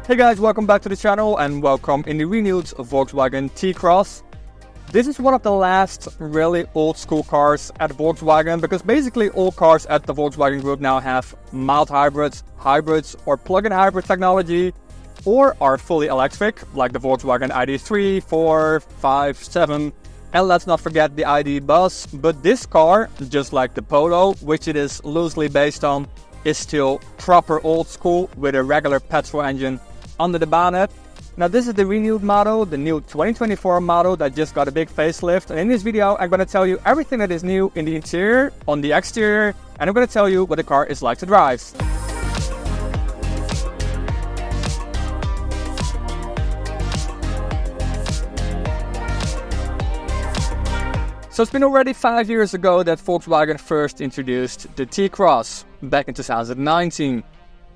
Hey guys, welcome back to the channel and welcome in the renewed Volkswagen T-Cross. This is one of the last really old school cars at Volkswagen, because basically all cars at the Volkswagen group now have mild hybrids, or plug-in hybrid technology, or are fully electric, like the Volkswagen ID3, 4, 5, 7, and let's not forget the ID Buzz. But this car, just like the Polo, which it is loosely based on, is still proper old school with a regular petrol engine under the bonnet. Now this is the renewed model, the new 2024 model that just got a big facelift, and in this video I'm going to tell you everything that is new in the interior, on the exterior, and I'm going to tell you what the car is like to drive. So it's been already 5 years ago that Volkswagen first introduced the T-Cross, back in 2019.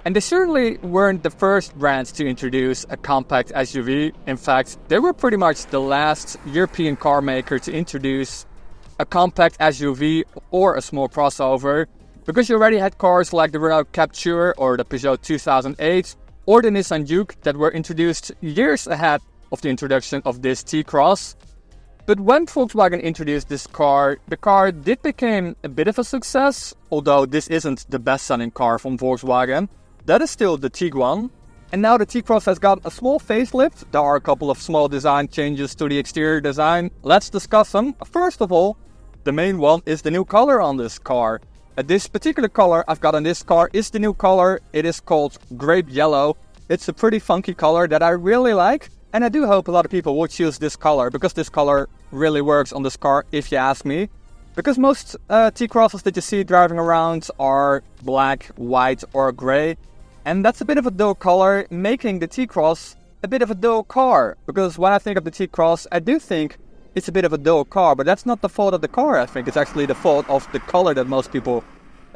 And they certainly weren't the first brand to introduce a compact SUV. In fact, they were pretty much the last European car maker to introduce a compact SUV or a small crossover, because you already had cars like the Renault Captur or the Peugeot 2008 or the Nissan Juke that were introduced years ahead of the introduction of this T-Cross. But when Volkswagen introduced this car, the car did become a bit of a success, although this isn't the best-selling car from Volkswagen. That is still the Tiguan. And now the T-Cross has got a small facelift. There are a couple of small design changes to the exterior design. Let's discuss them. First of all, the main one is the new color on this car. This particular color I've got on this car is the new color. It is called grape yellow. It's a pretty funky color that I really like. And I do hope a lot of people will choose this color, because this color really works on this car, if you ask me. Because most T-Crosses that you see driving around are black, white or grey. And that's a bit of a dull color, making the T-Cross a bit of a dull car. Because when I think of the T-Cross, I do think it's a bit of a dull car. But that's not the fault of the car, I think. It's actually the fault of the color that most people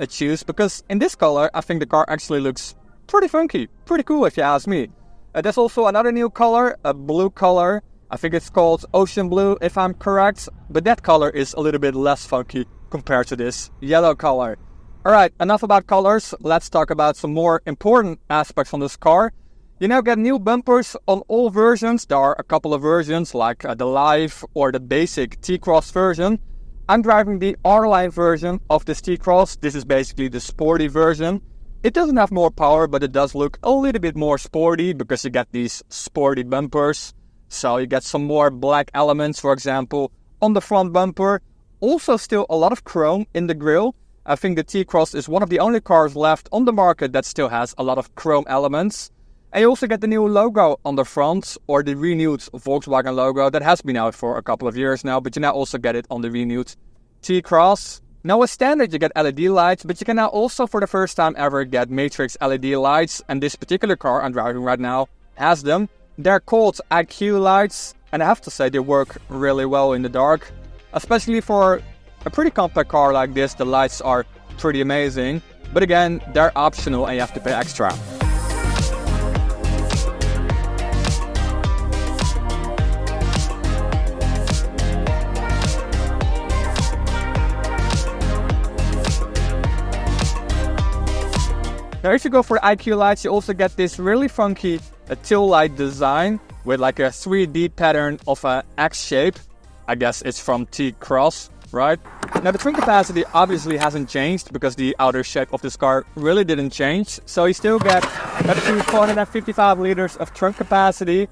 choose. Because in this color, I think the car actually looks pretty funky. Pretty cool, if you ask me. There's also another new color, a blue color. I think it's called Ocean Blue, if I'm correct. But that color is a little bit less funky compared to this yellow color. Alright, enough about colors. Let's talk about some more important aspects on this car. You now get new bumpers on all versions. There are a couple of versions, like the Live or the basic T-Cross version. I'm driving the R-Line version of this T-Cross. This is basically the sporty version. It doesn't have more power, but it does look a little bit more sporty, because you get these sporty bumpers. So you get some more black elements, for example, on the front bumper. Also still a lot of chrome in the grille. I think the T-Cross is one of the only cars left on the market that still has a lot of chrome elements. And you also get the new logo on the front, or the renewed Volkswagen logo that has been out for a couple of years now, but you now also get it on the renewed T-Cross. Now as standard you get LED lights, but you can now also for the first time ever get matrix LED lights, and this particular car I'm driving right now has them. They're called IQ lights, and I have to say they work really well in the dark. Especially for a pretty compact car like this, the lights are pretty amazing. But again, they're optional and you have to pay extra. Now if you go for IQ lights, you also get this really funky tail light design with like a 3D pattern of an X shape. I guess it's from T-Cross, right? Now the trunk capacity obviously hasn't changed, because the outer shape of this car really didn't change. So you still get up to 455 liters of trunk capacity,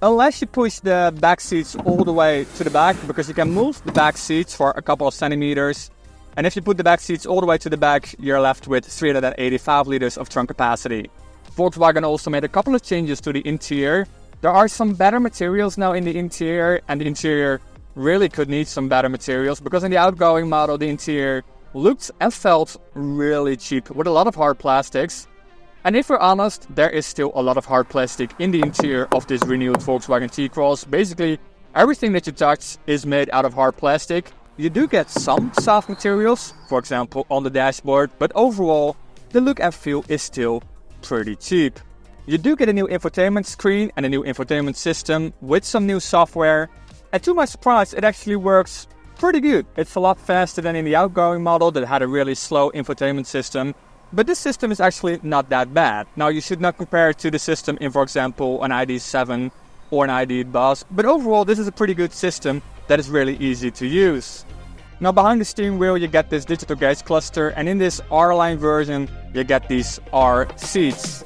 unless you push the back seats all the way to the back, because you can move the back seats for a couple of centimeters. And if you put the back seats all the way to the back, you're left with 385 liters of trunk capacity. Volkswagen also made a couple of changes to the interior. There are some better materials now in the interior, and the interior really could need some better materials, because in the outgoing model the interior looked and felt really cheap with a lot of hard plastics. And if we're honest, there is still a lot of hard plastic in the interior of this renewed Volkswagen T-Cross. Basically, everything that you touch is made out of hard plastic. You do get some soft materials, for example on the dashboard, but overall the look and feel is still pretty cheap. You do get a new infotainment screen and a new infotainment system with some new software, and to my surprise it actually works pretty good. It's a lot faster than in the outgoing model that had a really slow infotainment system. But this system is actually not that bad. Now, you should not compare it to the system in, for example, an ID7 or an ID Buzz, but overall this is a pretty good system that is really easy to use. Now, behind the steering wheel you get this digital gauge cluster, and in this R-Line version you get these R seats.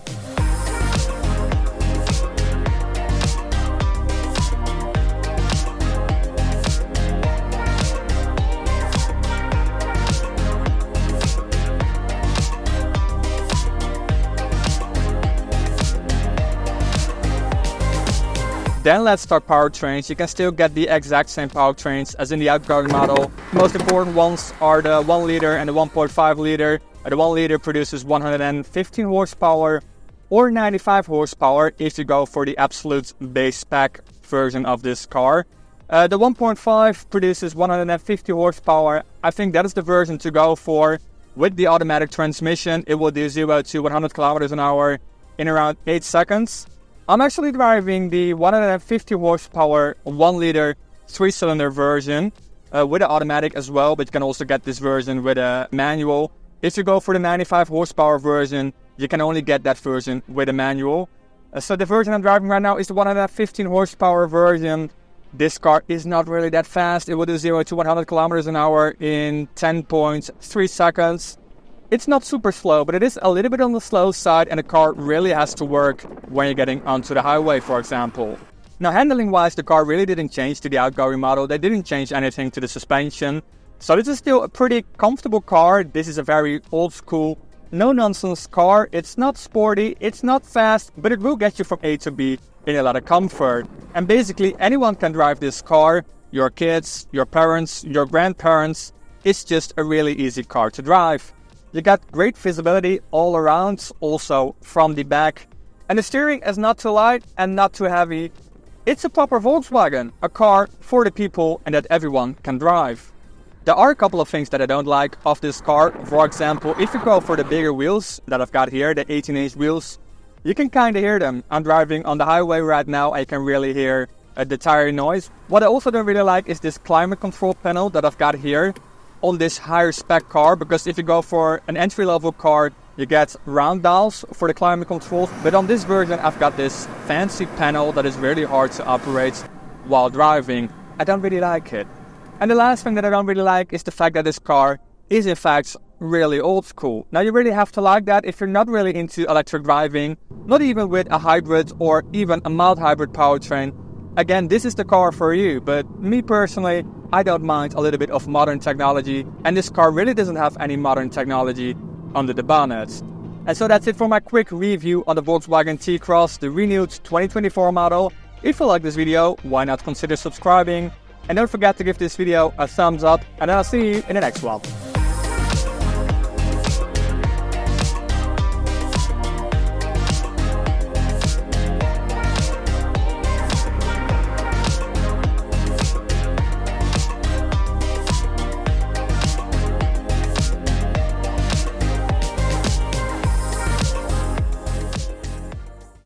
Then let's talk powertrains. You can still get the exact same powertrains as in the outgoing model. The most important ones are the 1 liter and the 1.5 liter. The 1 liter produces 115 horsepower or 95 horsepower if you go for the absolute base spec version of this car. The 1.5 produces 150 horsepower. I think that is the version to go for. With the automatic transmission, it will do 0 to 100 kilometers an hour in around 8 seconds. I'm actually driving the 150 horsepower 1 liter 3-cylinder version with the automatic as well, but you can also get this version with a manual. If you go for the 95 horsepower version, you can only get that version with a manual. So the version I'm driving right now is the 115 horsepower version. This car is not really that fast. It will do 0 to 100 kilometers an hour in 10.3 seconds. It's not super slow, but it is a little bit on the slow side, and the car really has to work when you're getting onto the highway, for example. Now, handling wise, the car really didn't change to the outgoing model. They didn't change anything to the suspension. So this is still a pretty comfortable car. This is a very old school, no nonsense car. It's not sporty, it's not fast, but it will get you from A to B in a lot of comfort. And basically anyone can drive this car. Your kids, your parents, your grandparents. It's just a really easy car to drive. You got great visibility all around, also from the back. And the steering is not too light and not too heavy. It's a proper Volkswagen, a car for the people and that everyone can drive. There are a couple of things that I don't like of this car. For example, if you go for the bigger wheels that I've got here, the 18-inch wheels, you can kind of hear them. I'm driving on the highway right now, I can really hear the tire noise. What I also don't really like is this climate control panel that I've got here on this higher spec car, because if you go for an entry-level car, you get round dials for the climate controls, but on this version I've got this fancy panel that is really hard to operate while driving. I don't really like it. And the last thing that I don't really like is the fact that this car is in fact really old school. Now, you really have to like that if you're not really into electric driving, not even with a hybrid or even a mild hybrid powertrain. Again, this is the car for you, but me personally, I don't mind a little bit of modern technology, and this car really doesn't have any modern technology under the bonnet. And so that's it for my quick review on the Volkswagen T-Cross, the renewed 2024 model. If you like this video, why not consider subscribing? And don't forget to give this video a thumbs up, and I'll see you in the next one.